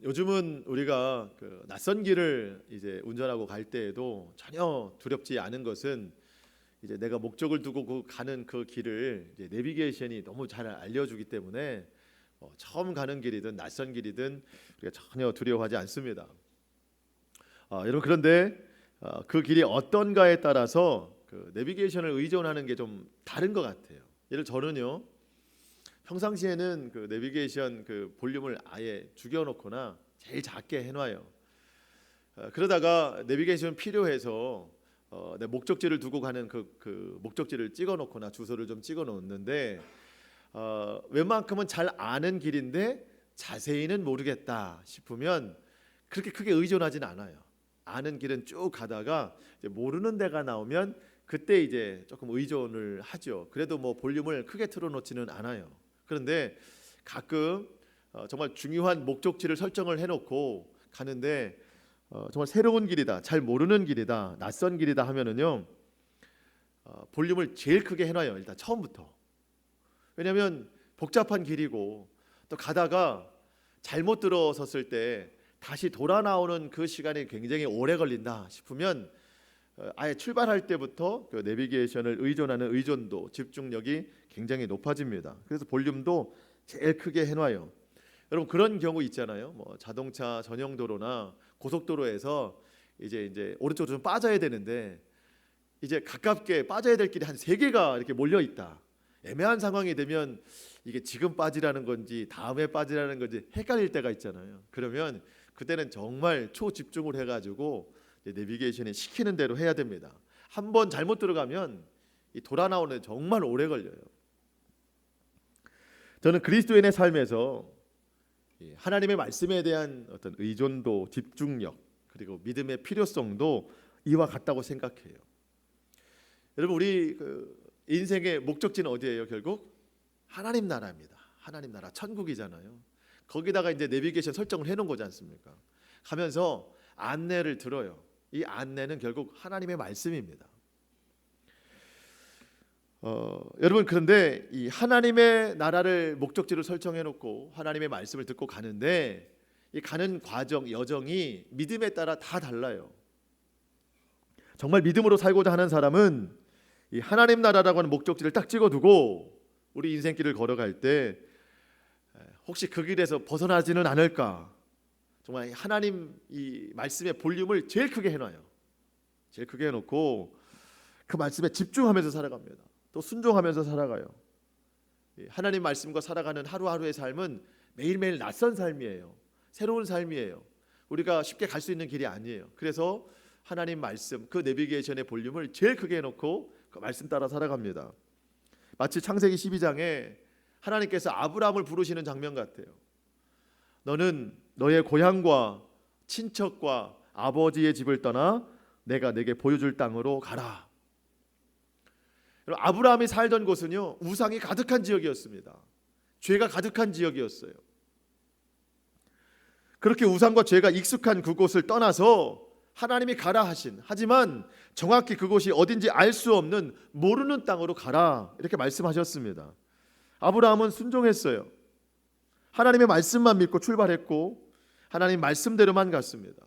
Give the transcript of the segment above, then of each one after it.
요즘은 우리가 그 낯선 길을 이제 운전하고 갈 때에도 전혀 두렵지 않은 것은 이제 내가 목적을 두고 가는 그 길을 이제 내비게이션이 너무 잘 알려주기 때문에 처음 가는 길이든 낯선 길이든 우리가 전혀 두려워하지 않습니다. 여러분 그런데 그 길이 어떤가에 따라서 그 내비게이션을 의존하는 게 좀 다른 것 같아요. 예를 저는요. 평상시에는 그 내비게이션 그 볼륨을 아예 죽여놓거나 제일 작게 해놔요. 그러다가 내비게이션 필요해서 내 목적지를 두고 가는 그 목적지를 찍어놓거나 주소를 좀 찍어놓는데 웬만큼은 잘 아는 길인데 자세히는 모르겠다 싶으면 그렇게 크게 의존하진 않아요. 아는 길은 쭉 가다가 이제 모르는 데가 나오면 그때 이제 조금 의존을 하죠. 그래도 뭐 볼륨을 크게 틀어놓지는 않아요. 그런데 가끔 정말 중요한 목적지를 설정을 해놓고 가는데 정말 새로운 길이다, 잘 모르는 길이다, 낯선 길이다 하면은요 볼륨을 제일 크게 해놔요. 일단 처음부터. 왜냐하면 복잡한 길이고 또 가다가 잘못 들어섰을 때 다시 돌아 나오는 그 시간이 굉장히 오래 걸린다 싶으면 아예 출발할 때부터 그 내비게이션을 의존하는 의존도, 집중력이 굉장히 높아집니다. 그래서 볼륨도 제일 크게 해놔요. 여러분 그런 경우 있잖아요. 뭐 자동차 전용 도로나 고속도로에서 이제 오른쪽으로 좀 빠져야 되는데 이제 가깝게 빠져야 될 길이 한 세 개가 이렇게 몰려 있다. 애매한 상황이 되면 이게 지금 빠지라는 건지 다음에 빠지라는 건지 헷갈릴 때가 있잖아요. 그러면 그때는 정말 초집중을 해가지고 내비게이션이 시키는 대로 해야 됩니다. 한번 잘못 들어가면 이 돌아 나오는 정말 오래 걸려요. 저는 그리스도인의 삶에서 하나님의 말씀에 대한 어떤 의존도, 집중력, 그리고 믿음의 필요성도 이와 같다고 생각해요. 여러분 우리 그 인생의 목적지는 어디예요? 결국 하나님 나라입니다. 하나님 나라, 천국이잖아요. 거기다가 이제 내비게이션 설정을 해놓은 거지 않습니까? 가면서 안내를 들어요. 이 안내는 결국 하나님의 말씀입니다. 여러분 그런데 이 하나님의 나라를 목적지로 설정해놓고 하나님의 말씀을 듣고 가는데 이 가는 과정, 여정이 믿음에 따라 다 달라요. 정말 믿음으로 살고자 하는 사람은 이 하나님 나라라고 하는 목적지를 딱 찍어두고 우리 인생길을 걸어갈 때 혹시 그 길에서 벗어나지는 않을까? 정말 하나님 이 말씀의 볼륨을 제일 크게 해놔요. 제일 크게 해놓고 그 말씀에 집중하면서 살아갑니다. 또 순종하면서 살아가요. 하나님 말씀과 살아가는 하루하루의 삶은 매일매일 낯선 삶이에요. 새로운 삶이에요. 우리가 쉽게 갈 수 있는 길이 아니에요. 그래서 하나님 말씀, 그 내비게이션의 볼륨을 제일 크게 해놓고 그 말씀 따라 살아갑니다. 마치 창세기 12장에 하나님께서 아브라함을 부르시는 장면 같아요. 너는 너의 고향과 친척과 아버지의 집을 떠나 내가 내게 보여줄 땅으로 가라. 아브라함이 살던 곳은요 우상이 가득한 지역이었습니다. 죄가 가득한 지역이었어요. 그렇게 우상과 죄가 익숙한 그곳을 떠나서 하나님이 가라 하신, 하지만 정확히 그곳이 어딘지 알 수 없는 모르는 땅으로 가라 이렇게 말씀하셨습니다. 아브라함은 순종했어요. 하나님의 말씀만 믿고 출발했고 하나님 말씀대로만 갔습니다.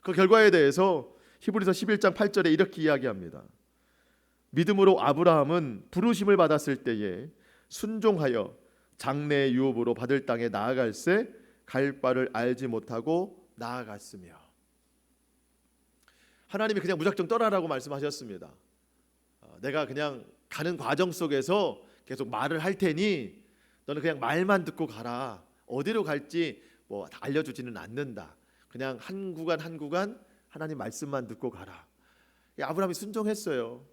그 결과에 대해서 히브리서 11장 8절에 이렇게 이야기합니다. 믿음으로 아브라함은 부르심을 받았을 때에 순종하여 장래의 유업으로 받을 땅에 나아갈새 갈 바를 알지 못하고 나아갔으며. 하나님이 그냥 무작정 떠나라고 말씀하셨습니다. 내가 그냥 가는 과정 속에서 계속 말을 할 테니 너는 그냥 말만 듣고 가라. 어디로 갈지 뭐 다 알려주지는 않는다. 그냥 한 구간 한 구간 하나님 말씀만 듣고 가라. 아브라함이 순종했어요.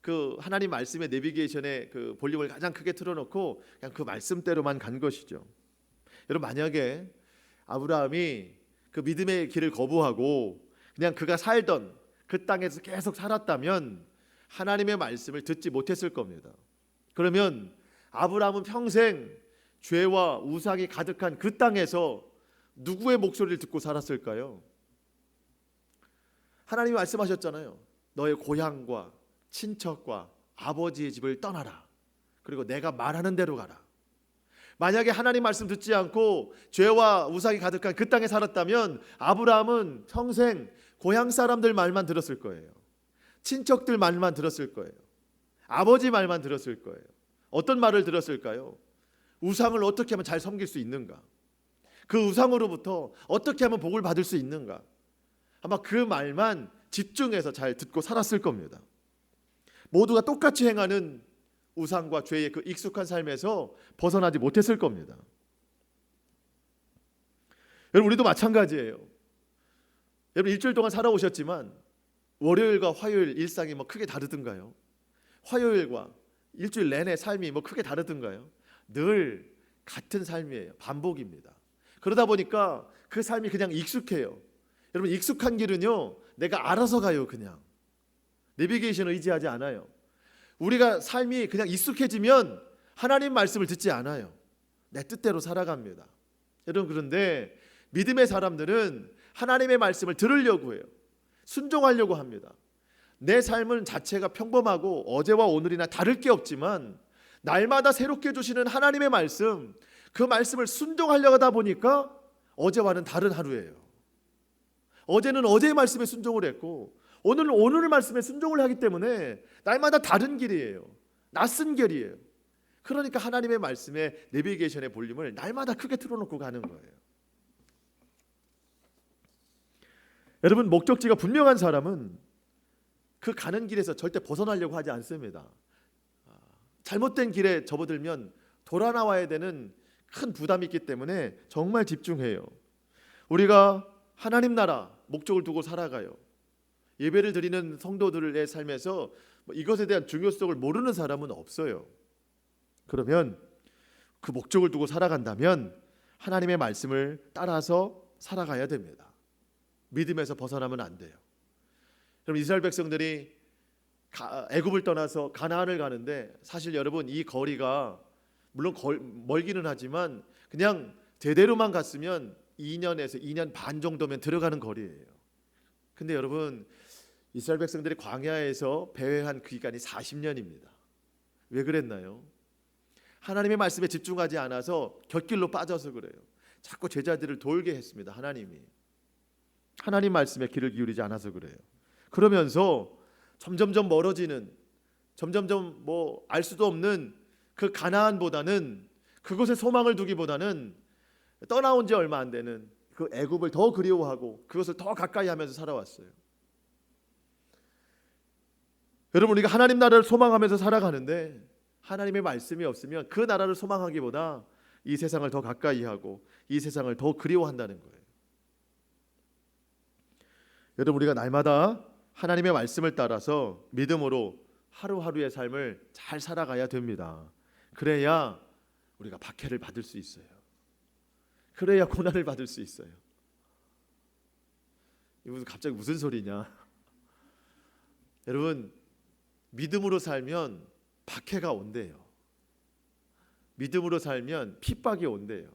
그 하나님 말씀의 내비게이션의 그 볼륨을 가장 크게 틀어놓고 그냥 그 말씀대로만 간 것이죠. 여러분 만약에 아브라함이 그 믿음의 길을 거부하고 그냥 그가 살던 그 땅에서 계속 살았다면 하나님의 말씀을 듣지 못했을 겁니다. 그러면 아브라함은 평생 죄와 우상이 가득한 그 땅에서 누구의 목소리를 듣고 살았을까요? 하나님이 말씀하셨잖아요. 너의 고향과 친척과 아버지의 집을 떠나라. 그리고 내가 말하는 대로 가라. 만약에 하나님 말씀 듣지 않고 죄와 우상이 가득한 그 땅에 살았다면 아브라함은 평생 고향 사람들 말만 들었을 거예요. 친척들 말만 들었을 거예요. 아버지 말만 들었을 거예요. 어떤 말을 들었을까요? 우상을 어떻게 하면 잘 섬길 수 있는가? 그 우상으로부터 어떻게 하면 복을 받을 수 있는가? 아마 그 말만 집중해서 잘 듣고 살았을 겁니다. 모두가 똑같이 행하는 우상과 죄의 그 익숙한 삶에서 벗어나지 못했을 겁니다. 여러분, 우리도 마찬가지예요. 여러분, 일주일 동안 살아오셨지만 월요일과 화요일 일상이 뭐 크게 다르든가요? 화요일과 일주일 내내 삶이 뭐 크게 다르든가요? 늘 같은 삶이에요. 반복입니다. 그러다 보니까 그 삶이 그냥 익숙해요. 여러분, 익숙한 길은요, 내가 알아서 가요. 그냥 내비게이션 의지하지 않아요. 우리가 삶이 그냥 익숙해지면 하나님 말씀을 듣지 않아요. 내 뜻대로 살아갑니다. 여러분, 그런데 믿음의 사람들은 하나님의 말씀을 들으려고 해요. 순종하려고 합니다. 내 삶은 자체가 평범하고 어제와 오늘이나 다를 게 없지만 날마다 새롭게 주시는 하나님의 말씀, 그 말씀을 순종하려고 하다 보니까 어제와는 다른 하루예요. 어제는 어제의 말씀에 순종을 했고 오늘은 오늘의 말씀에 순종을 하기 때문에 날마다 다른 길이에요. 낯선 길이에요. 그러니까 하나님의 말씀에 내비게이션의 볼륨을 날마다 크게 틀어놓고 가는 거예요. 여러분, 목적지가 분명한 사람은 그 가는 길에서 절대 벗어나려고 하지 않습니다. 잘못된 길에 접어들면 돌아 나와야 되는 큰 부담이 있기 때문에 정말 집중해요. 우리가 하나님 나라 목적을 두고 살아가요. 예배를 드리는 성도들의 삶에서 이것에 대한 중요성을 모르는 사람은 없어요. 그러면 그 목적을 두고 살아간다면 하나님의 말씀을 따라서 살아가야 됩니다. 믿음에서 벗어나면 안 돼요. 그럼 이스라엘 백성들이 애굽을 떠나서 가나안을 가는데 사실 여러분, 이 거리가 물론 멀기는 하지만 그냥 제대로만 갔으면 2년에서 2년 반 정도면 들어가는 거리예요. 근데 여러분, 이스라엘 백성들이 광야에서 배회한 그 기간이 40년입니다. 왜 그랬나요? 하나님의 말씀에 집중하지 않아서 곁길로 빠져서 그래요. 자꾸 제자들을 돌게 했습니다. 하나님이 하나님 말씀에 귀를 기울이지 않아서 그래요. 그러면서 점점점 멀어지는, 점점점 알 수도 없는 그 가나안보다는, 그곳에 소망을 두기보다는 떠나온 지 얼마 안 되는 그 애굽을 더 그리워하고 그것을 더 가까이 하면서 살아왔어요. 여러분, 우리가 하나님 나라를 소망하면서 살아가는데 하나님의 말씀이 없으면 그 나라를 소망하기보다 이 세상을 더 가까이 하고 이 세상을 더 그리워한다는 거예요. 여러분, 우리가 날마다 하나님의 말씀을 따라서 믿음으로 하루하루의 삶을 잘 살아가야 됩니다. 그래야 우리가 박해를 받을 수 있어요. 그래야 고난을 받을 수 있어요. 이거 갑자기 무슨 소리냐? 여러분, 믿음으로 살면 박해가 온대요. 믿음으로 살면 핍박이 온대요.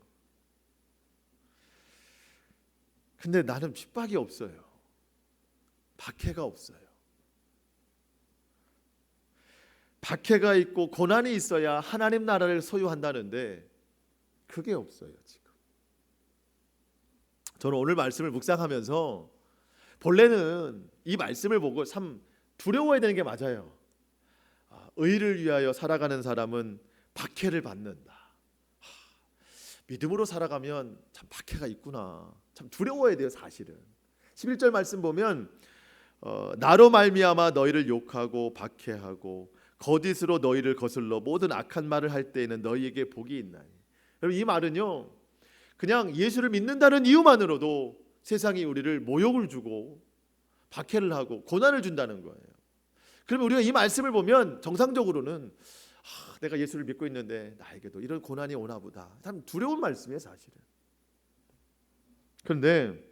근데 나는 핍박이 없어요. 박해가 없어요. 박해가 있고 고난이 있어야 하나님 나라를 소유한다는데 그게 없어요, 지금. 저는 오늘 말씀을 묵상하면서 본래는 이 말씀을 보고 참 두려워해야 되는 게 맞아요. 의를 위하여 살아가는 사람은 박해를 받는다. 믿음으로 살아가면 참 박해가 있구나. 참 두려워해야 돼요, 사실은. 11절 말씀 보면 나로 말미암아 너희를 욕하고 박해하고 거짓으로 너희를 거슬러 모든 악한 말을 할 때에는 너희에게 복이 있나니. 여러분, 이 말은요, 그냥 예수를 믿는다는 이유만으로도 세상이 우리를 모욕을 주고 박해를 하고 고난을 준다는 거예요. 그러면 우리가 이 말씀을 보면 정상적으로는 내가 예수를 믿고 있는데 나에게도 이런 고난이 오나 보다. 참 두려운 말씀이에요, 사실은. 그런데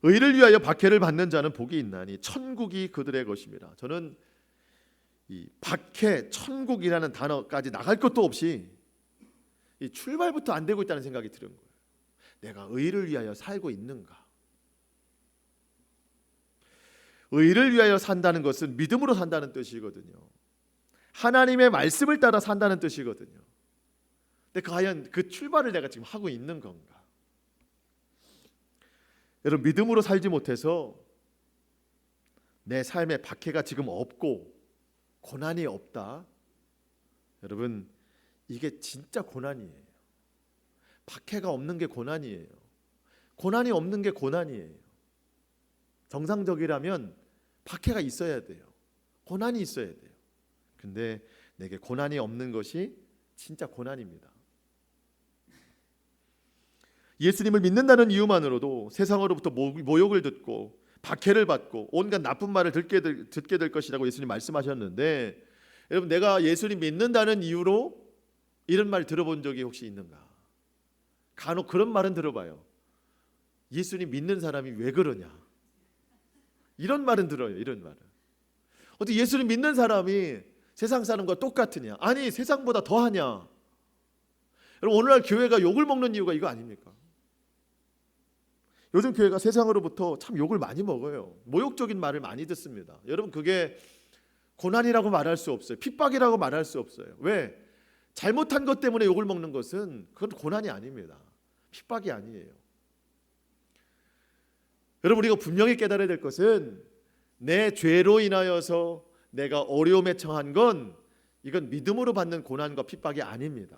의를 위하여 박해를 받는 자는 복이 있나니 천국이 그들의 것입니다. 저는 이 박해, 천국이라는 단어까지 나갈 것도 없이 이 출발부터 안 되고 있다는 생각이 드는 거예요. 내가 의를 위하여 살고 있는가? 의를 위하여 산다는 것은 믿음으로 산다는 뜻이거든요. 하나님의 말씀을 따라 산다는 뜻이거든요. 근데 과연 그 출발을 내가 지금 하고 있는 건가? 여러분, 믿음으로 살지 못해서 내 삶에 박해가 지금 없고 고난이 없다. 여러분, 이게 진짜 고난이에요. 박해가 없는 게 고난이에요. 고난이 없는 게 고난이에요. 정상적이라면 박해가 있어야 돼요. 고난이 있어야 돼요. 근데 내게 고난이 없는 것이 진짜 고난입니다. 예수님을 믿는다는 이유만으로도 세상으로부터 모욕을 듣고 박해를 받고 온갖 나쁜 말을 듣게 될 것이라고 예수님 말씀하셨는데, 여러분, 내가 예수님 믿는다는 이유로 이런 말 들어본 적이 혹시 있는가? 간혹 그런 말은 들어봐요. 예수님 믿는 사람이 왜 그러냐? 이런 말은 들어요. 이런 말은. 어떻게 예수님 믿는 사람이 세상 사람과 똑같으냐? 아니, 세상보다 더하냐? 여러분, 오늘날 교회가 욕을 먹는 이유가 이거 아닙니까? 요즘 교회가 세상으로부터 참 욕을 많이 먹어요. 모욕적인 말을 많이 듣습니다. 여러분, 그게 고난이라고 말할 수 없어요. 핍박이라고 말할 수 없어요. 왜? 잘못한 것 때문에 욕을 먹는 것은 그건 고난이 아닙니다. 핍박이 아니에요. 여러분, 우리가 분명히 깨달아야 될 것은 내 죄로 인하여서 내가 어려움에 처한 건 이건 믿음으로 받는 고난과 핍박이 아닙니다.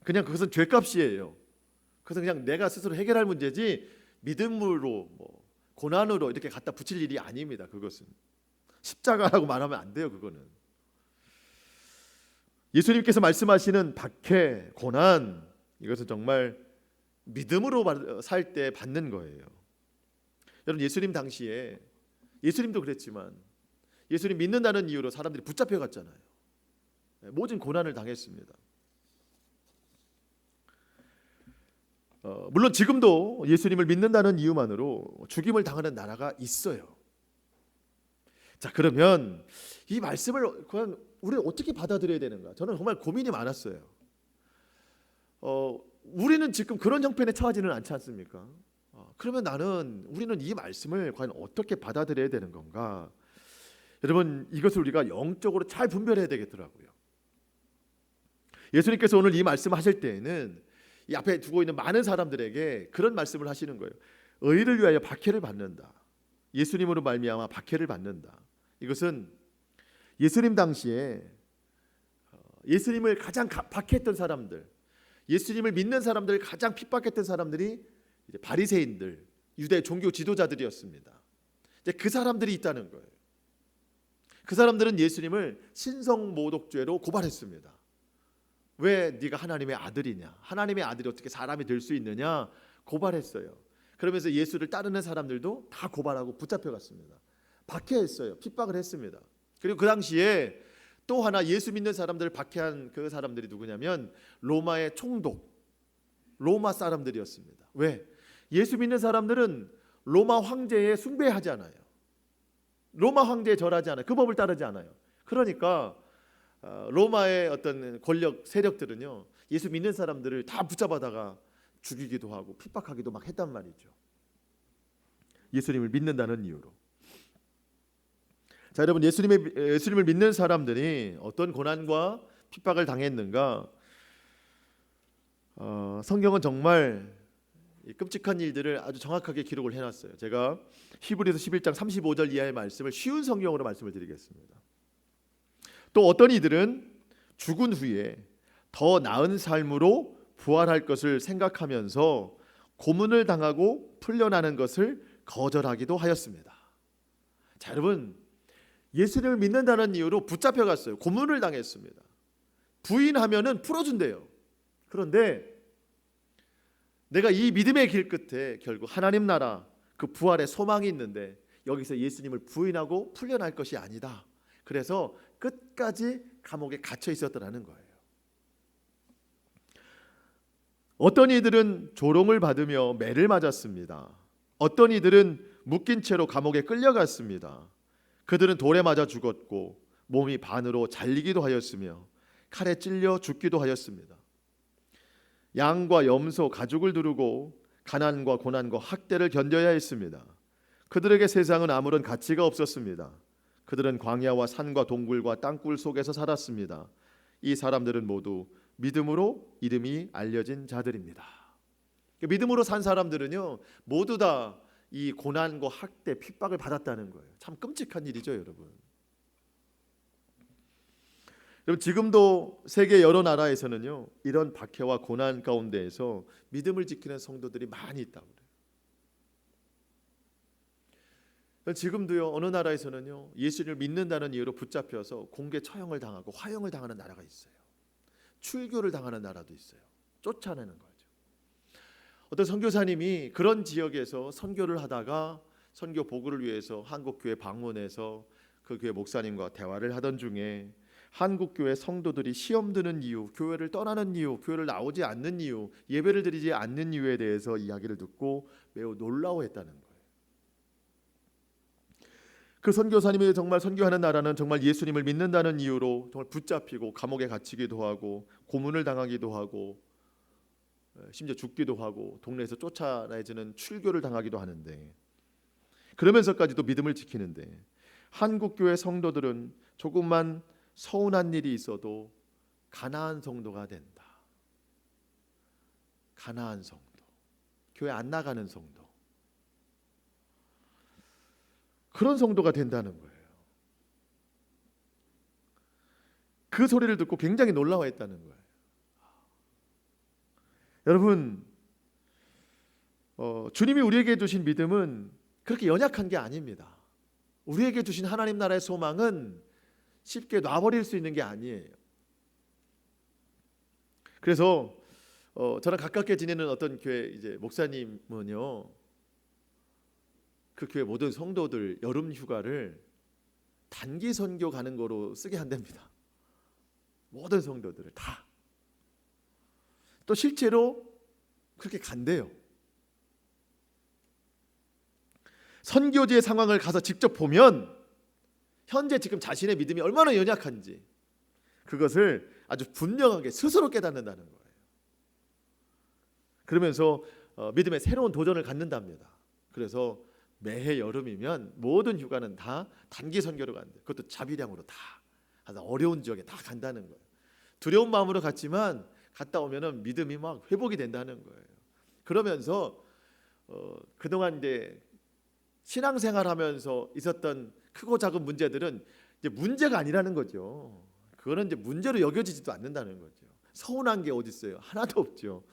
그냥 그것은 죄값이에요. 그것은 그냥 내가 스스로 해결할 문제지 믿음으로 고난으로 이렇게 갖다 붙일 일이 아닙니다. 그것은 십자가라고 말하면 안 돼요. 그거는 예수님께서 말씀하시는 박해, 고난, 이것은 정말 믿음으로 살 때 받는 거예요. 여러분, 예수님 당시에 예수님도 그랬지만 예수님 믿는다는 이유로 사람들이 붙잡혀 갔잖아요. 모든 고난을 당했습니다. 물론 지금도 예수님을 믿는다는 이유만으로 죽임을 당하는 나라가 있어요. 자, 그러면 이 말씀을 그냥 우리는 어떻게 받아들여야 되는가? 저는 정말 고민이 많았어요. 우리는 지금 그런 형편에 처하지는 않지 않습니까? 그러면 우리는 이 말씀을 과연 어떻게 받아들여야 되는 건가? 여러분, 이것을 우리가 영적으로 잘 분별해야 되겠더라고요. 예수님께서 오늘 이 말씀하실 때에는 이 앞에 두고 있는 많은 사람들에게 그런 말씀을 하시는 거예요. 의를 위하여 박해를 받는다. 예수님으로 말미암아 박해를 받는다. 이것은 예수님 당시에 예수님을 가장 박해했던 사람들, 예수님을 믿는 사람들을 가장 핍박했던 사람들이 이제 바리새인들, 유대 종교 지도자들이었습니다. 이제 그 사람들이 있다는 거예요. 그 사람들은 예수님을 신성모독죄로 고발했습니다. 왜 네가 하나님의 아들이냐? 하나님의 아들이 어떻게 사람이 될 수 있느냐? 고발했어요. 그러면서 예수를 따르는 사람들도 다 고발하고 붙잡혀갔습니다. 박해했어요. 핍박을 했습니다. 그리고 그 당시에 또 하나 예수 믿는 사람들을 박해한 그 사람들이 누구냐면 로마의 총독, 로마 사람들이었습니다. 왜? 예수 믿는 사람들은 로마 황제에 숭배하지 않아요. 로마 황제에 절하지 않아요. 그 법을 따르지 않아요. 그러니까 로마의 어떤 권력 세력들은요, 예수 믿는 사람들을 다 붙잡아다가 죽이기도 하고 핍박하기도 막 했단 말이죠. 예수님을 믿는다는 이유로. 자, 여러분, 예수님을 믿는 사람들이 어떤 고난과 핍박을 당했는가? 성경은 정말 끔찍한 일들을 아주 정확하게 기록을 해놨어요. 제가 히브리서 11장 35절 이하의 말씀을 쉬운 성경으로 말씀을 드리겠습니다. 또 어떤 이들은 죽은 후에 더 나은 삶으로 부활할 것을 생각하면서 고문을 당하고 풀려나는 것을 거절하기도 하였습니다. 자, 여러분, 예수님을 믿는다는 이유로 붙잡혀갔어요. 고문을 당했습니다. 부인하면은 풀어준대요. 그런데 내가 이 믿음의 길 끝에 결국 하나님 나라 그 부활의 소망이 있는데 여기서 예수님을 부인하고 풀려날 것이 아니다. 그래서 끝까지 감옥에 갇혀 있었더라는 거예요. 어떤 이들은 조롱을 받으며 매를 맞았습니다. 어떤 이들은 묶인 채로 감옥에 끌려갔습니다. 그들은 돌에 맞아 죽었고 몸이 반으로 잘리기도 하였으며 칼에 찔려 죽기도 하였습니다. 양과 염소, 가죽을 두르고 가난과 고난과 학대를 견뎌야 했습니다. 그들에게 세상은 아무런 가치가 없었습니다. 그들은 광야와 산과 동굴과 땅굴 속에서 살았습니다. 이 사람들은 모두 믿음으로 이름이 알려진 자들입니다. 믿음으로 산 사람들은요 모두 다 이 고난과 학대, 핍박을 받았다는 거예요. 참 끔찍한 일이죠, 여러분. 여러분 지금도 세계 여러 나라에서는요 이런 박해와 고난 가운데에서 믿음을 지키는 성도들이 많이 있다고 그래요. 지금도요 어느 나라에서는요 예수를 믿는다는 이유로 붙잡혀서 공개 처형을 당하고 화형을 당하는 나라가 있어요. 출교를 당하는 나라도 있어요. 쫓아내는 거죠. 어떤 선교사님이 그런 지역에서 선교를 하다가 선교 보고를 위해서 한국 교회 방문해서 그 교회 목사님과 대화를 하던 중에 한국 교회 성도들이 시험 드는 이유, 교회를 떠나는 이유, 교회를 나오지 않는 이유, 예배를 드리지 않는 이유에 대해서 이야기를 듣고 매우 놀라워했다는 거예요. 그 선교사님이 정말 선교하는 나라는 정말 예수님을 믿는다는 이유로 정말 붙잡히고 감옥에 갇히기도 하고 고문을 당하기도 하고 심지어 죽기도 하고 동네에서 쫓아내지는 출교를 당하기도 하는데 그러면서까지도 믿음을 지키는데 한국 교회 성도들은 조금만 서운한 일이 있어도 가나안 성도가 된다. 가나안 성도, 교회 안 나가는 성도, 그런 성도가 된다는 거예요. 그 소리를 듣고 굉장히 놀라워했다는 거예요. 여러분, 주님이 우리에게 주신 믿음은 그렇게 연약한 게 아닙니다. 우리에게 주신 하나님 나라의 소망은 쉽게 놔버릴 수 있는 게 아니에요. 그래서 저랑 가깝게 지내는 어떤 교회 이제 목사님은요, 그 교회 모든 성도들 여름 휴가를 단기 선교 가는 거로 쓰게 한답니다. 모든 성도들을 다. 또 실제로 그렇게 간대요. 선교지의 상황을 가서 직접 보면 현재 지금 자신의 믿음이 얼마나 연약한지 그것을 아주 분명하게 스스로 깨닫는다는 거예요. 그러면서 믿음의 새로운 도전을 갖는답니다. 그래서 매해 여름이면 모든 휴가는 다 단기 선교로 간대요. 그것도 자비량으로 다 어려운 지역에 다 간다는 거예요. 두려운 마음으로 갔지만 갔다 오면은 믿음이 막 회복이 된다는 거예요. 그러면서 그동안 이제 신앙생활하면서 있었던 크고 작은 문제들은 이제 문제가 아니라는 거죠. 그거는 이제 문제로 여겨지지도 않는다는 거죠. 서운한 게 어디 있어요? 하나도 없죠.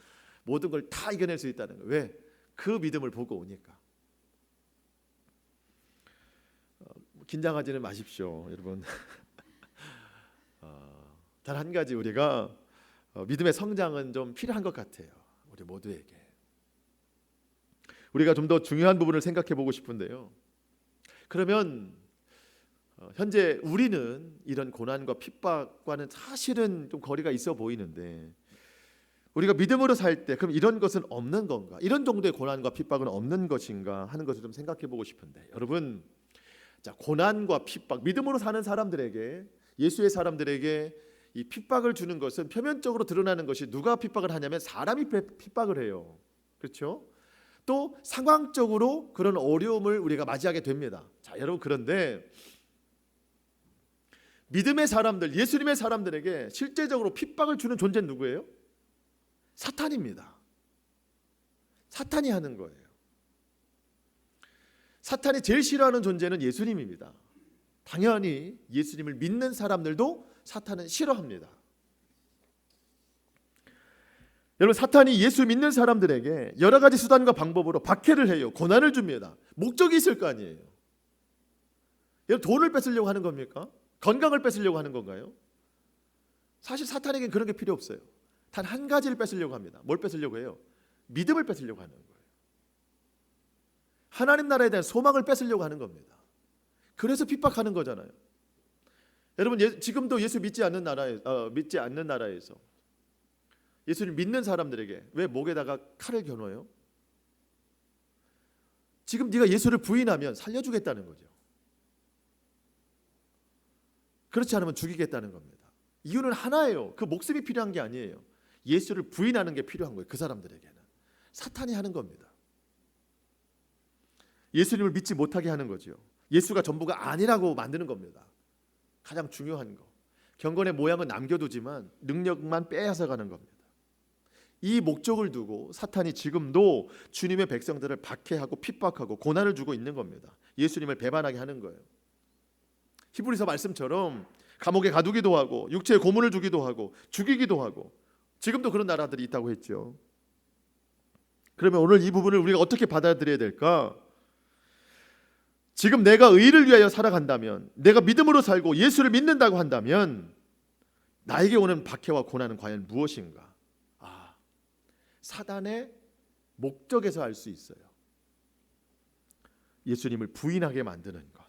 모든 걸 다 이겨낼 수 있다는 거예요. 왜? 그 믿음을 보고 오니까. 긴장하지는 마십시오, 여러분. 단 한 가지 우리가 믿음의 성장은 좀 필요한 것 같아요. 우리 모두에게. 우리가 좀 더 중요한 부분을 생각해 보고 싶은데요. 그러면 현재 우리는 이런 고난과 핍박과는 사실은 좀 거리가 있어 보이는데 우리가 믿음으로 살 때 그럼 이런 것은 없는 건가? 이런 정도의 고난과 핍박은 없는 것인가 하는 것을 좀 생각해 보고 싶은데 여러분, 자, 고난과 핍박, 믿음으로 사는 사람들에게, 예수의 사람들에게 이 핍박을 주는 것은 표면적으로 드러나는 것이 누가 핍박을 하냐면 사람이 핍박을 해요. 그렇죠? 또 상황적으로 그런 어려움을 우리가 맞이하게 됩니다. 자, 여러분, 그런데 믿음의 사람들, 예수님의 사람들에게 실제적으로 핍박을 주는 존재는 누구예요? 사탄입니다. 사탄이 하는 거예요. 사탄이 제일 싫어하는 존재는 예수님입니다. 당연히 예수님을 믿는 사람들도 사탄은 싫어합니다. 여러분, 사탄이 예수 믿는 사람들에게 여러 가지 수단과 방법으로 박해를 해요. 고난을 줍니다. 목적이 있을 거 아니에요. 여러분, 돈을 뺏으려고 하는 겁니까? 건강을 뺏으려고 하는 건가요? 사실 사탄에게는 그런 게 필요 없어요. 단 한 가지를 뺏으려고 합니다. 뭘 뺏으려고 해요? 믿음을 뺏으려고 하는 거예요. 하나님 나라에 대한 소망을 뺏으려고 하는 겁니다. 그래서 핍박하는 거잖아요. 여러분, 지금도 예수 믿지 않는 나라에서 예수를 믿는 사람들에게 왜 목에다가 칼을 겨눠요? 지금 네가 예수를 부인하면 살려주겠다는 거죠. 그렇지 않으면 죽이겠다는 겁니다. 이유는 하나예요. 그 목숨이 필요한 게 아니에요. 예수를 부인하는 게 필요한 거예요. 그 사람들에게는. 사탄이 하는 겁니다. 예수님을 믿지 못하게 하는 거죠. 예수가 전부가 아니라고 만드는 겁니다. 가장 중요한 거. 경건의 모양은 남겨두지만 능력만 빼앗아가는 겁니다. 이 목적을 두고 사탄이 지금도 주님의 백성들을 박해하고 핍박하고 고난을 주고 있는 겁니다. 예수님을 배반하게 하는 거예요. 히브리서 말씀처럼 감옥에 가두기도 하고 육체에 고문을 주기도 하고 죽이기도 하고 지금도 그런 나라들이 있다고 했죠. 그러면 오늘 이 부분을 우리가 어떻게 받아들여야 될까? 지금 내가 의를 위하여 살아간다면, 내가 믿음으로 살고 예수를 믿는다고 한다면 나에게 오는 박해와 고난은 과연 무엇인가? 사단의 목적에서 알 수 있어요. 예수님을 부인하게 만드는 것,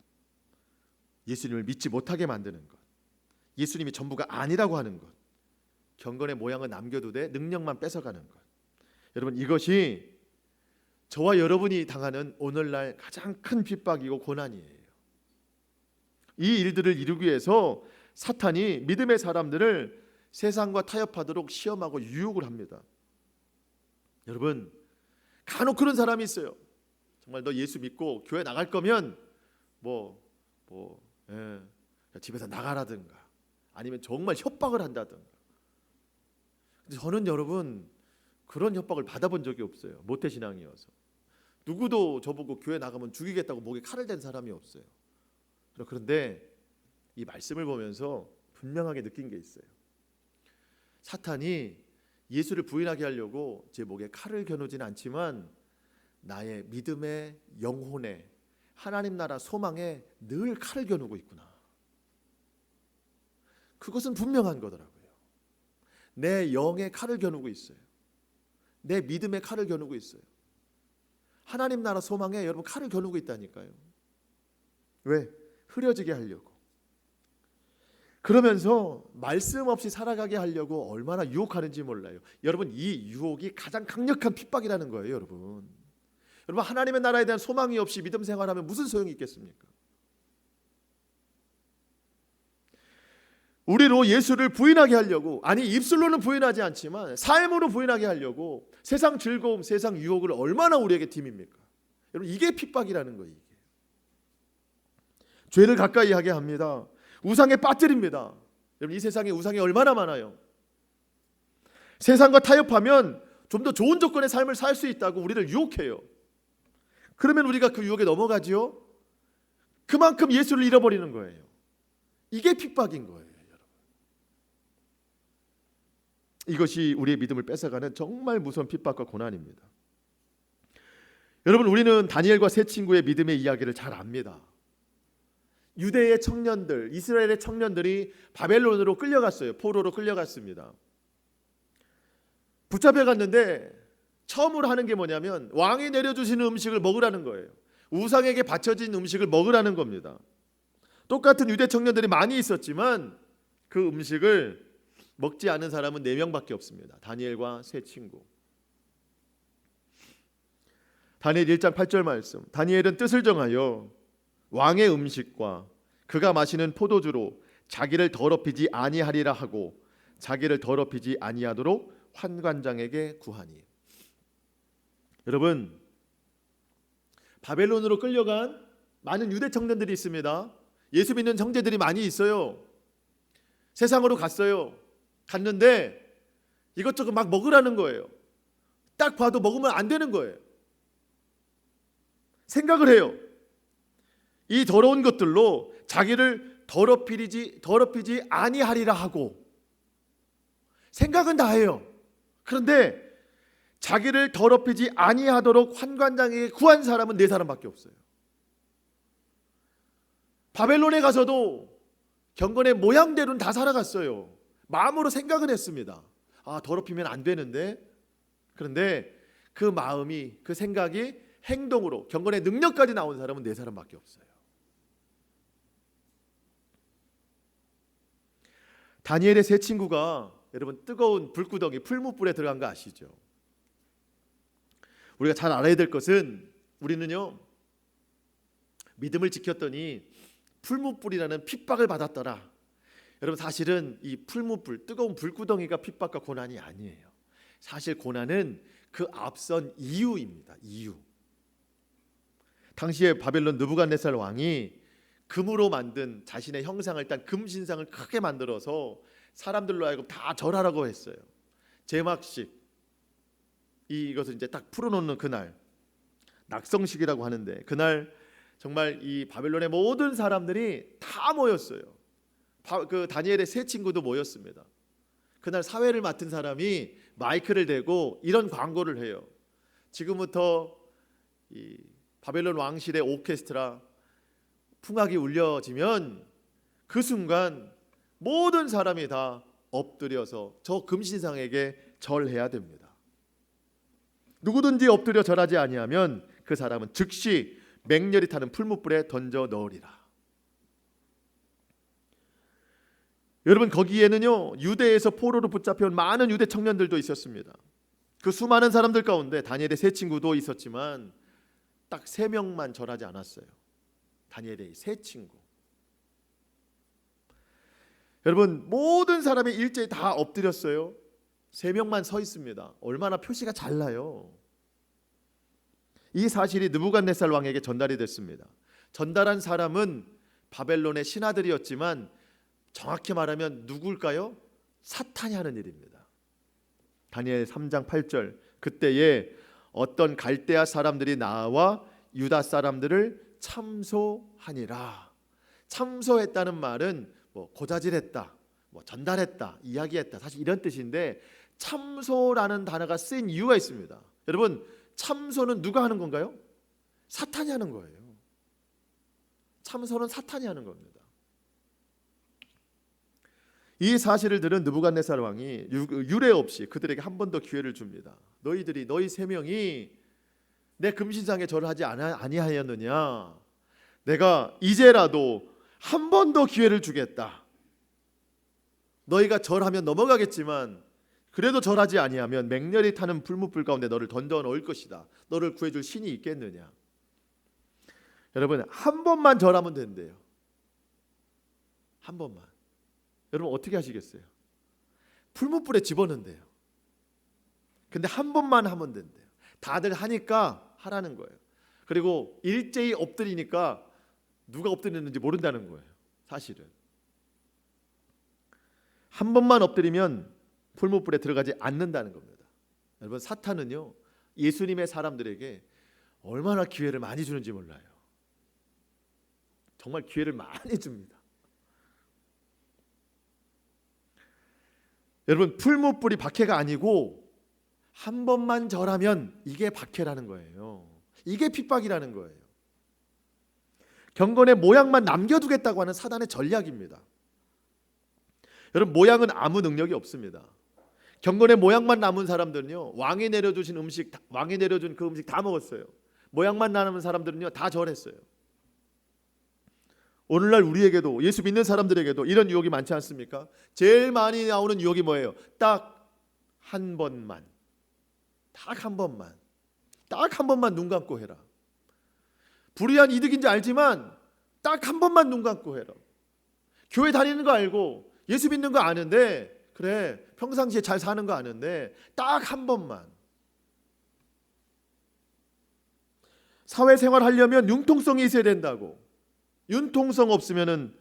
예수님을 믿지 못하게 만드는 것, 예수님이 전부가 아니라고 하는 것, 경건의 모양은 남겨두되 능력만 뺏어가는 것. 여러분, 이것이 저와 여러분이 당하는 오늘날 가장 큰 핍박이고 고난이에요. 이 일들을 이루기 위해서 사탄이 믿음의 사람들을 세상과 타협하도록 시험하고 유혹을 합니다. 여러분, 간혹 그런 사람이 있어요. 정말 너 예수 믿고 교회 나갈 거면 집에서 나가라든가 아니면 정말 협박을 한다든가. 근데 저는 여러분 그런 협박을 받아본 적이 없어요. 모태신앙이어서. 누구도 저보고 교회 나가면 죽이겠다고 목에 칼을 댄 사람이 없어요. 그런데 이 말씀을 보면서 분명하게 느낀 게 있어요. 사탄이 예수를 부인하게 하려고 제 목에 칼을 겨누지는 않지만 나의 믿음의 영혼에 하나님 나라 소망에 늘 칼을 겨누고 있구나. 그것은 분명한 거더라고요. 내 영에 칼을 겨누고 있어요. 내 믿음에 칼을 겨누고 있어요. 하나님 나라 소망에 여러분 칼을 겨누고 있다니까요. 왜? 흐려지게 하려고. 그러면서 말씀 없이 살아가게 하려고 얼마나 유혹하는지 몰라요. 여러분, 이 유혹이 가장 강력한 핍박이라는 거예요. 여러분 하나님의 나라에 대한 소망이 없이 믿음 생활하면 무슨 소용이 있겠습니까? 우리로 예수를 부인하게 하려고, 아니 입술로는 부인하지 않지만 삶으로 부인하게 하려고 세상 즐거움, 세상 유혹을 얼마나 우리에게 팀입니까? 여러분, 이게 핍박이라는 거예요. 이게. 죄를 가까이 하게 합니다. 우상에 빠뜨립니다. 여러분, 이 세상에 우상이 얼마나 많아요. 세상과 타협하면 좀 더 좋은 조건의 삶을 살 수 있다고 우리를 유혹해요. 그러면 우리가 그 유혹에 넘어가지요. 그만큼 예수를 잃어버리는 거예요. 이게 핍박인 거예요. 여러분. 이것이 우리의 믿음을 뺏어가는 정말 무서운 핍박과 고난입니다. 여러분, 우리는 다니엘과 세 친구의 믿음의 이야기를 잘 압니다. 유대의 청년들, 이스라엘의 청년들이 바벨론으로 끌려갔어요. 포로로 끌려갔습니다. 붙잡혀갔는데 처음으로 하는 게 뭐냐면 왕이 내려주시는 음식을 먹으라는 거예요. 우상에게 바쳐진 음식을 먹으라는 겁니다. 똑같은 유대 청년들이 많이 있었지만 그 음식을 먹지 않은 사람은 4명밖에 없습니다. 다니엘과 세 친구. 다니엘 1장 8절 말씀. 다니엘은 뜻을 정하여 왕의 음식과 그가 마시는 포도주로 자기를 더럽히지 아니하리라 하고 자기를 더럽히지 아니하도록 환관장에게 구하니. 여러분, 바벨론으로 끌려간 많은 유대 청년들이 있습니다. 예수 믿는 형제들이 많이 있어요. 세상으로 갔어요. 갔는데 이것저것 막 먹으라는 거예요. 딱 봐도 먹으면 안 되는 거예요. 생각을 해요. 이 더러운 것들로 자기를 더럽히지 아니하리라 하고 생각은 다 해요. 그런데 자기를 더럽히지 아니하도록 환관장에게 구한 사람은 4사람밖에 없어요. 바벨론에 가서도 경건의 모양대로는 다 살아갔어요. 마음으로 생각은 했습니다. 더럽히면 안 되는데. 그런데 그 마음이, 그 생각이 행동으로 경건의 능력까지 나온 사람은 4사람밖에 없어요. 다니엘의 세 친구가 여러분 뜨거운 불구덩이 풀무불에 들어간 거 아시죠? 우리가 잘 알아야 될 것은 우리는요 믿음을 지켰더니 풀무불이라는 핍박을 받았더라. 여러분, 사실은 이 풀무불, 뜨거운 불구덩이가 핍박과 고난이 아니에요. 사실 고난은 그 앞선 이유입니다. 이유. 당시에 바벨론 느부갓네살 왕이 금으로 만든 자신의 형상을, 일단 금 신상을 크게 만들어서 사람들로 하여금 다 절하라고 했어요. 제막식, 이것을 이제 딱 풀어놓는 그날, 낙성식이라고 하는데, 그날 정말 이 바벨론의 모든 사람들이 다 모였어요. 그 다니엘의 세 친구도 모였습니다. 그날 사회를 맡은 사람이 마이크를 대고 이런 광고를 해요. 지금부터 이 바벨론 왕실의 오케스트라 풍악이 울려지면 그 순간 모든 사람이 다 엎드려서 저 금신상에게 절해야 됩니다. 누구든지 엎드려 절하지 아니하면 그 사람은 즉시 맹렬히 타는 풀무불에 던져 넣으리라. 여러분, 거기에는요 유대에서 포로로 붙잡혀온 많은 유대 청년들도 있었습니다. 그 수많은 사람들 가운데 다니엘의 세 친구도 있었지만 딱 3명만 절하지 않았어요. 다니엘의 세 친구. 여러분, 모든 사람이 일제히 다 엎드렸어요. 3명만 서 있습니다. 얼마나 표시가 잘 나요. 이 사실이 느부갓네살 왕에게 전달이 됐습니다. 전달한 사람은 바벨론의 신하들이었지만 정확히 말하면 누굴까요? 사탄이 하는 일입니다. 다니엘 3장 8절, 그때에 어떤 갈대아 사람들이 나와 유다 사람들을 참소하니라. 참소했다는 말은 고자질했다, 전달했다, 이야기했다, 사실 이런 뜻인데, 참소라는 단어가 쓰인 이유가 있습니다. 여러분, 참소는 누가 하는 건가요? 사탄이 하는 거예요. 참소는 사탄이 하는 겁니다. 이 사실을 들은 느부갓네살 왕이 유례 없이 그들에게 한 번 더 기회를 줍니다. 너희 3명이 내 금신상에 절을 하지 아니하였느냐? 내가 이제라도 한 번 더 기회를 주겠다. 너희가 절하면 넘어가겠지만 그래도 절하지 아니하면 맹렬히 타는 풀무불 가운데 너를 던져 넣을 것이다. 너를 구해줄 신이 있겠느냐? 여러분, 한 번만 절하면 된대요. 한 번만. 여러분, 어떻게 하시겠어요? 풀무불에 집어넣는데요. 근데 한 번만 하면 된대요. 다들 하니까 하라는 거예요. 그리고 일제히 엎드리니까 누가 엎드리는지 모른다는 거예요. 사실은 한 번만 엎드리면 풀무불에 들어가지 않는다는 겁니다. 여러분, 사탄은요 예수님의 사람들에게 얼마나 기회를 많이 주는지 몰라요. 정말 기회를 많이 줍니다. 여러분, 풀무불이 박해가 아니고 한 번만 절하면 이게 박해라는 거예요. 이게 핍박이라는 거예요. 경건의 모양만 남겨두겠다고 하는 사단의 전략입니다. 여러분, 모양은 아무 능력이 없습니다. 경건의 모양만 남은 사람들은요 왕이 내려주신 음식, 왕이 내려준 그 음식 다 먹었어요. 모양만 남은 사람들은요 다 절했어요. 오늘날 우리에게도, 예수 믿는 사람들에게도 이런 유혹이 많지 않습니까? 제일 많이 나오는 유혹이 뭐예요? 딱 한 번만, 딱 한 번만, 딱 한 번만 눈 감고 해라. 불이한 이득인지 알지만 딱 한 번만 눈 감고 해라. 교회 다니는 거 알고 예수 믿는 거 아는데, 그래 평상시에 잘 사는 거 아는데 딱 한 번만. 사회생활 하려면 융통성이 있어야 된다고. 융통성 없으면은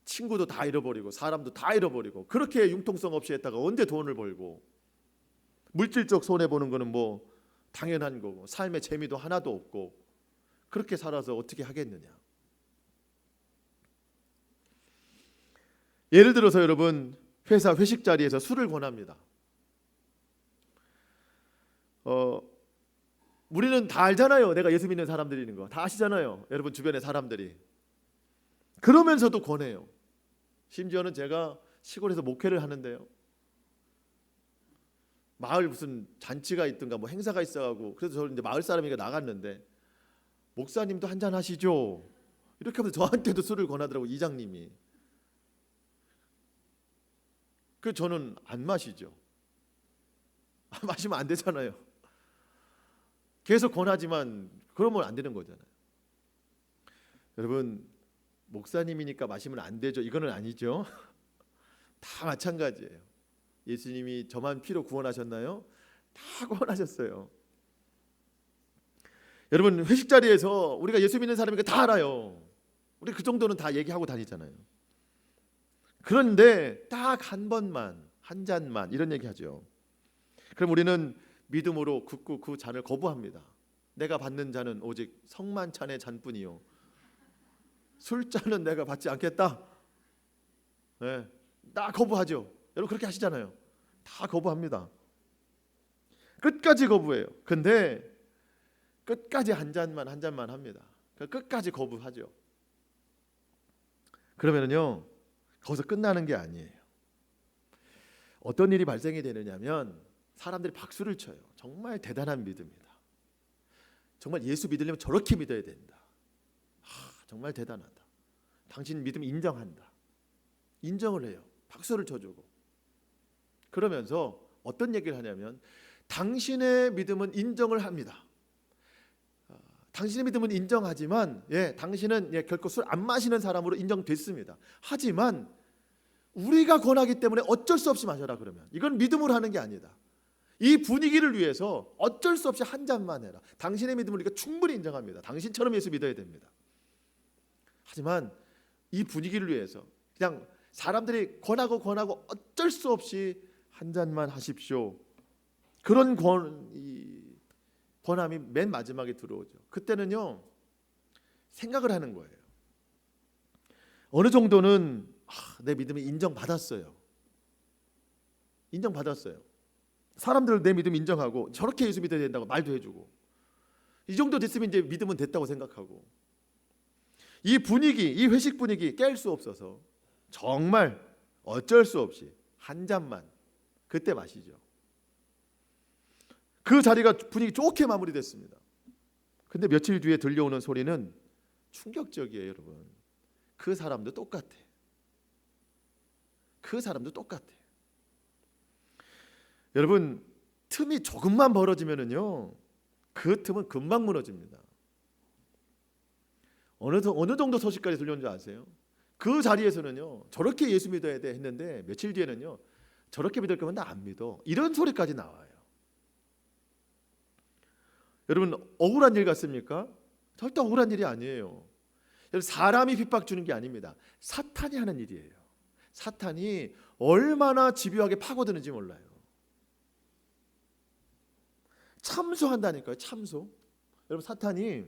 친구도 다 잃어버리고 사람도 다 잃어버리고, 그렇게 융통성 없이 했다가 언제 돈을 벌고, 물질적 손해 보는 거는 뭐 당연한 거고, 삶의 재미도 하나도 없고, 그렇게 살아서 어떻게 하겠느냐. 예를 들어서 여러분, 회사 회식 자리에서 술을 권합니다. 우리는 다 알잖아요. 내가 예수 믿는 사람들이는 거 다 아시잖아요. 여러분 주변의 사람들이. 그러면서도 권해요. 심지어는 제가 시골에서 목회를 하는데요, 마을 무슨 잔치가 있든가 뭐 행사가 있어가고, 그래서 저는 이제 마을 사람이니까 나갔는데, 목사님도 한잔 하시죠, 이렇게 하면서 저한테도 술을 권하더라고, 이장님이. 그 저는 안 마시죠. 마시면 안 되잖아요. 계속 권하지만 그러면 안 되는 거잖아요. 여러분, 목사님이니까 마시면 안 되죠, 이거는 아니죠. 다 마찬가지예요. 예수님이 저만 피로 구원하셨나요? 다 구원하셨어요. 여러분, 회식 자리에서 우리가 예수 믿는 사람이니까 다 알아요. 우리 그 정도는 다 얘기하고 다니잖아요. 그런데 딱 한 번만, 한 잔만 이런 얘기하죠. 그럼 우리는 믿음으로 굳고 그 잔을 거부합니다. 내가 받는 잔은 오직 성만찬의 잔뿐이요, 술잔은 내가 받지 않겠다. 네, 다 거부하죠. 여러분 그렇게 하시잖아요. 다 거부합니다. 끝까지 거부해요. 근데 끝까지 한 잔만 합니다. 끝까지 거부하죠. 그러면은요, 거기서 끝나는 게 아니에요. 어떤 일이 발생이 되느냐면 사람들이 박수를 쳐요. 정말 대단한 믿음이다. 정말 예수 믿으려면 저렇게 믿어야 된다. 정말 대단하다. 당신 믿음 인정한다. 인정을 해요. 박수를 쳐주고. 그러면서 어떤 얘기를 하냐면 당신의 믿음은 인정을 합니다. 당신의 믿음은 인정하지만 당신은 결코 술 안 마시는 사람으로 인정됐습니다. 하지만 우리가 권하기 때문에 어쩔 수 없이 마셔라 그러면 이건 믿음으로 하는 게 아니다. 이 분위기를 위해서 어쩔 수 없이 한 잔만 해라. 당신의 믿음을 우리가 충분히 인정합니다. 당신처럼 예수 믿어야 됩니다. 하지만 이 분위기를 위해서 그냥 사람들이 권하고 어쩔 수 없이 한 잔만 하십시오. 그런 권함이 맨 마지막에 들어오죠. 그때는요, 생각을 하는 거예요. 어느 정도는 내 믿음이 인정받았어요. 인정받았어요. 사람들 내 믿음 인정하고 저렇게 예수 믿어야 된다고 말도 해주고 이 정도 됐으면 이제 믿음은 됐다고 생각하고 이 분위기, 이 회식 분위기 깰 수 없어서 정말 어쩔 수 없이 한 잔만 그때 마시죠. 그 자리가 분위기 좋게 마무리됐습니다. 근데 며칠 뒤에 들려오는 소리는 충격적이에요, 여러분. 그 사람도 똑같아. 그 사람도 똑같아. 여러분, 틈이 조금만 벌어지면은요, 그 틈은 금방 무너집니다. 어느 정도 소식까지 들려온 줄 아세요? 그 자리에서는요, 저렇게 예수 믿어야 돼 했는데 며칠 뒤에는요, 저렇게 믿을 거면 나 안 믿어. 이런 소리까지 나와요. 여러분, 억울한 일 같습니까? 절대 억울한 일이 아니에요. 여러분, 사람이 핍박 주는 게 아닙니다. 사탄이 하는 일이에요. 사탄이 얼마나 집요하게 파고드는지 몰라요. 참소한다니까요. 참소. 여러분, 사탄이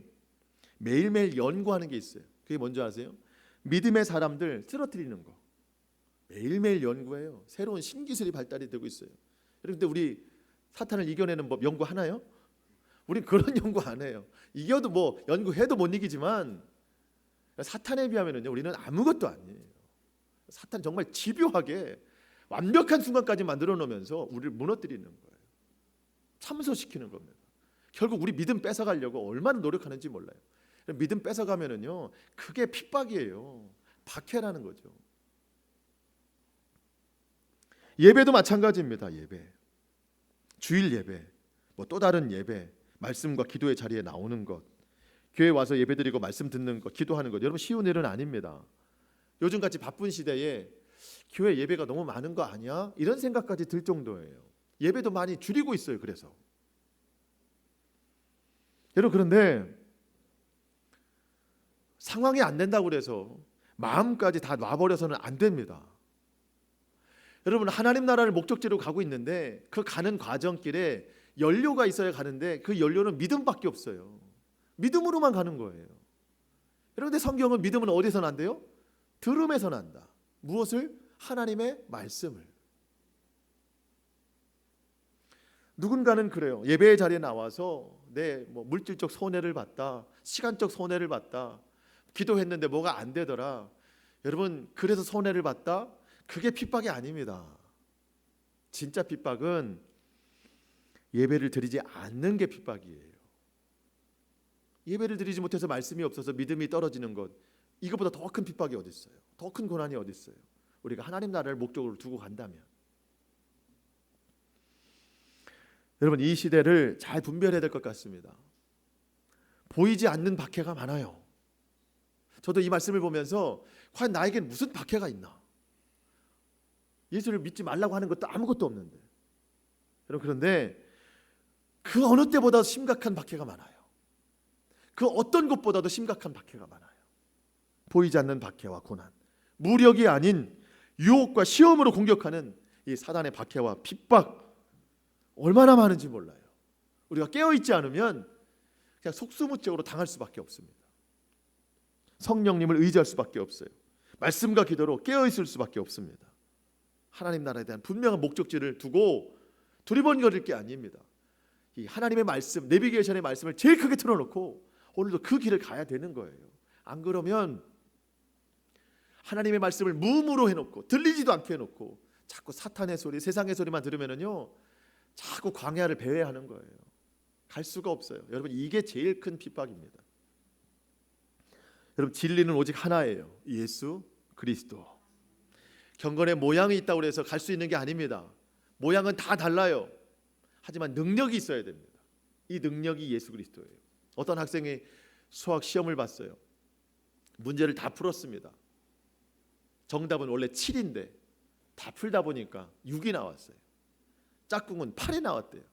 매일매일 연구하는 게 있어요. 그게 뭔지 아세요? 믿음의 사람들 쓰러뜨리는 거. 매일매일 연구해요. 새로운 신기술이 발달이 되고 있어요. 그런데 우리 사탄을 이겨내는 법 연구하나요? 우린 그런 연구 안 해요. 이겨도 뭐 연구해도 못 이기지만 사탄에 비하면은요, 우리는 아무것도 아니에요. 사탄 정말 집요하게 완벽한 순간까지 만들어 놓으면서 우리를 무너뜨리는 거예요. 참소시키는 겁니다. 결국 우리 믿음 뺏어가려고 얼마나 노력하는지 몰라요. 믿음 뺏어가면은요, 그게 핍박이에요. 박해라는 거죠. 예배도 마찬가지입니다. 예배, 주일 예배, 뭐 또 다른 예배, 말씀과 기도의 자리에 나오는 것, 교회 와서 예배드리고 말씀 듣는 것, 기도하는 것, 여러분 쉬운 일은 아닙니다. 요즘같이 바쁜 시대에 교회 예배가 너무 많은 거 아니야? 이런 생각까지 들 정도예요. 예배도 많이 줄이고 있어요. 그래서 여러분, 그런데 상황이 안 된다고 그래서 마음까지 다 놔버려서는 안 됩니다. 여러분, 하나님 나라를 목적지로 가고 있는데 그 가는 과정길에 연료가 있어야 가는데 그 연료는 믿음밖에 없어요. 믿음으로만 가는 거예요. 그런데 성경은 믿음은 어디서 난대요? 들음에서 난다. 무엇을? 하나님의 말씀을. 누군가는 그래요. 예배의 자리에 나와서 내 물질적 손해를 봤다, 시간적 손해를 봤다, 기도했는데 뭐가 안 되더라. 여러분, 그래서 손해를 봤다? 그게 핍박이 아닙니다. 진짜 핍박은 예배를 드리지 않는 게 핍박이에요. 예배를 드리지 못해서 말씀이 없어서 믿음이 떨어지는 것, 이것보다 더 큰 핍박이 어디 있어요? 더 큰 고난이 어디 있어요? 우리가 하나님 나라를 목적으로 두고 간다면. 여러분, 이 시대를 잘 분별해야 될 것 같습니다. 보이지 않는 박해가 많아요. 저도 이 말씀을 보면서 과연 나에겐 무슨 박해가 있나? 예수를 믿지 말라고 하는 것도 아무것도 없는데. 여러분, 그런데 그 어느 때보다 심각한 박해가 많아요. 그 어떤 것보다도 심각한 박해가 많아요. 보이지 않는 박해와 고난, 무력이 아닌 유혹과 시험으로 공격하는 이 사단의 박해와 핍박 얼마나 많은지 몰라요. 우리가 깨어있지 않으면 그냥 속수무책으로 당할 수밖에 없습니다. 성령님을 의지할 수밖에 없어요. 말씀과 기도로 깨어있을 수밖에 없습니다. 하나님 나라에 대한 분명한 목적지를 두고 두리번거릴 게 아닙니다. 이 하나님의 말씀, 내비게이션의 말씀을 제일 크게 틀어놓고 오늘도 그 길을 가야 되는 거예요. 안 그러면 하나님의 말씀을 무음으로 해놓고 들리지도 않게 해놓고 자꾸 사탄의 소리, 세상의 소리만 들으면은요 자꾸 광야를 배회하는 거예요. 갈 수가 없어요. 여러분, 이게 제일 큰 핍박입니다. 여러분, 진리는 오직 하나예요. 예수 그리스도. 경건의 모양이 있다고 해서 갈 수 있는 게 아닙니다. 모양은 다 달라요. 하지만 능력이 있어야 됩니다. 이 능력이 예수 그리스도예요. 어떤 학생이 수학 시험을 봤어요. 문제를 다 풀었습니다. 정답은 원래 7인데 다 풀다 보니까 6이 나왔어요. 짝꿍은 8이 나왔대요.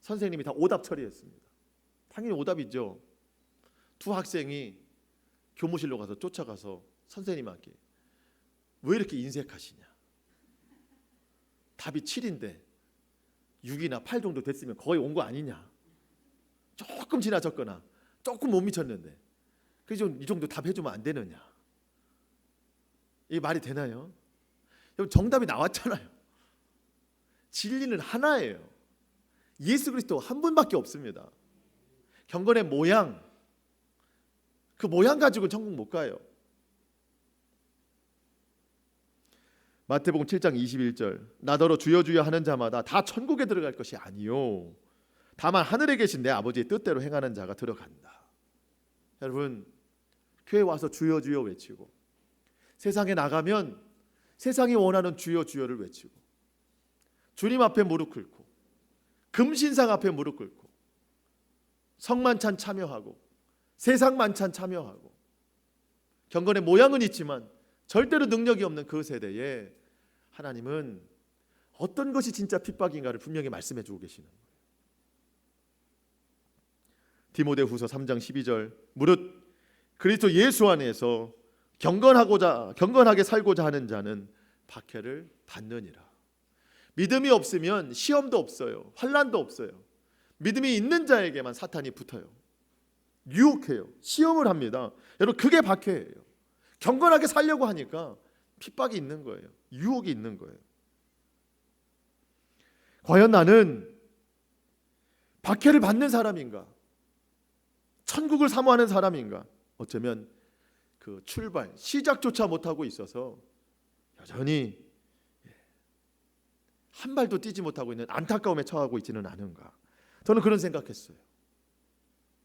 선생님이 다 오답 처리했습니다. 당연히 오답이죠. 두 학생이 교무실로 가서 쫓아가서 선생님한테 왜 이렇게 인색하시냐, 답이 7인데 6이나 8 정도 됐으면 거의 온 거 아니냐, 조금 지나쳤거나 조금 못 미쳤는데 그래서 이 정도 답해주면 안 되느냐, 이게 말이 되나요? 여러분, 정답이 나왔잖아요. 진리는 하나예요. 예수 그리스도 한 분밖에 없습니다. 경건의 모양, 그 모양 가지고 천국 못 가요. 마태복음 7장 21절, 나더러 주여 주여 하는 자마다 다 천국에 들어갈 것이 아니요 다만 하늘에 계신 내 아버지의 뜻대로 행하는 자가 들어간다. 여러분, 교회 와서 주여 주여 외치고 세상에 나가면 세상이 원하는 주여 주여를 외치고 주님 앞에 무릎 꿇고 금신상 앞에 무릎 꿇고 성만찬 참여하고 세상 만찬 참여하고 경건의 모양은 있지만 절대로 능력이 없는 그 세대에 하나님은 어떤 것이 진짜 핍박인가를 분명히 말씀해 주고 계시는 거예요. 디모데후서 3장 12절, 무릇 그리스도 예수 안에서 경건하게 살고자 하는 자는 박해를 받느니라. 믿음이 없으면 시험도 없어요. 환난도 없어요. 믿음이 있는 자에게만 사탄이 붙어요. 유혹해요. 시험을 합니다. 여러분, 그게 박해예요. 경건하게 살려고 하니까 핍박이 있는 거예요. 유혹이 있는 거예요. 과연 나는 박해를 받는 사람인가? 천국을 사모하는 사람인가? 어쩌면 그 출발, 시작조차 못하고 있어서 여전히 한 발도 뛰지 못하고 있는 안타까움에 처하고 있지는 않은가? 저는 그런 생각했어요.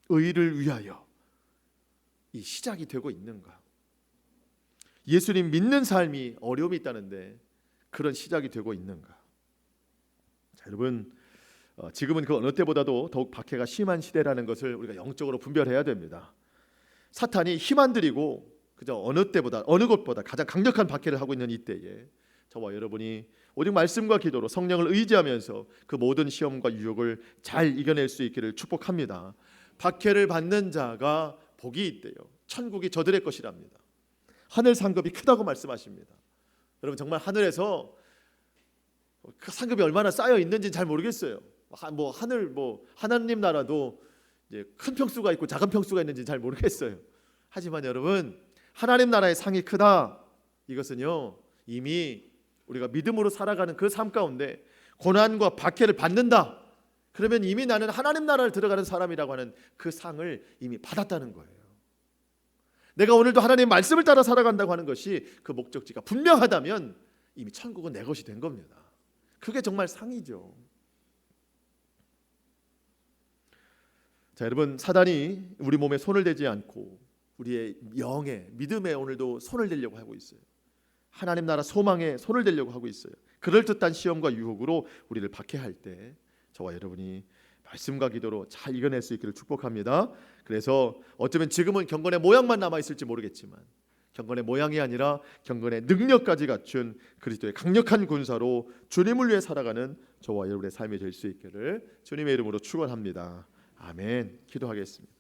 의를 위하여 이 시작이 되고 있는가? 예수님 믿는 삶이 어려움이 있다는데 그런 시작이 되고 있는가? 자, 여러분, 지금은 그 어느 때보다도 더욱 박해가 심한 시대라는 것을 우리가 영적으로 분별해야 됩니다. 사탄이 힘 안 들이고 그저 어느 때보다 어느 곳보다 가장 강력한 박해를 하고 있는 이때에 저와 여러분이 오직 말씀과 기도로 성령을 의지하면서 그 모든 시험과 유혹을 잘 이겨낼 수 있기를 축복합니다. 박해를 받는 자가 복이 있대요. 천국이 저들의 것이랍니다. 하늘 상급이 크다고 말씀하십니다. 여러분, 정말 하늘에서 그 상급이 얼마나 쌓여 있는지는 잘 모르겠어요. 하나님 나라도 이제 큰 평수가 있고 작은 평수가 있는지 잘 모르겠어요. 하지만 여러분, 하나님 나라의 상이 크다. 이것은요, 이미 우리가 믿음으로 살아가는 그 삶 가운데 고난과 박해를 받는다. 그러면 이미 나는 하나님 나라를 들어가는 사람이라고 하는 그 상을 이미 받았다는 거예요. 내가 오늘도 하나님의 말씀을 따라 살아간다고 하는 것이 그 목적지가 분명하다면 이미 천국은 내 것이 된 겁니다. 그게 정말 상이죠. 자, 여러분, 사단이 우리 몸에 손을 대지 않고 우리의 영에, 믿음에 오늘도 손을 대려고 하고 있어요. 하나님 나라 소망에 손을 대려고 하고 있어요. 그럴듯한 시험과 유혹으로 우리를 박해할 때 저와 여러분이 말씀과 기도로 잘 이겨낼 수 있기를 축복합니다. 그래서 어쩌면 지금은 경건의 모양만 남아있을지 모르겠지만 경건의 모양이 아니라 경건의 능력까지 갖춘 그리스도의 강력한 군사로 주님을 위해 살아가는 저와 여러분의 삶이 될 수 있기를 주님의 이름으로 축원합니다. 아멘. 기도하겠습니다.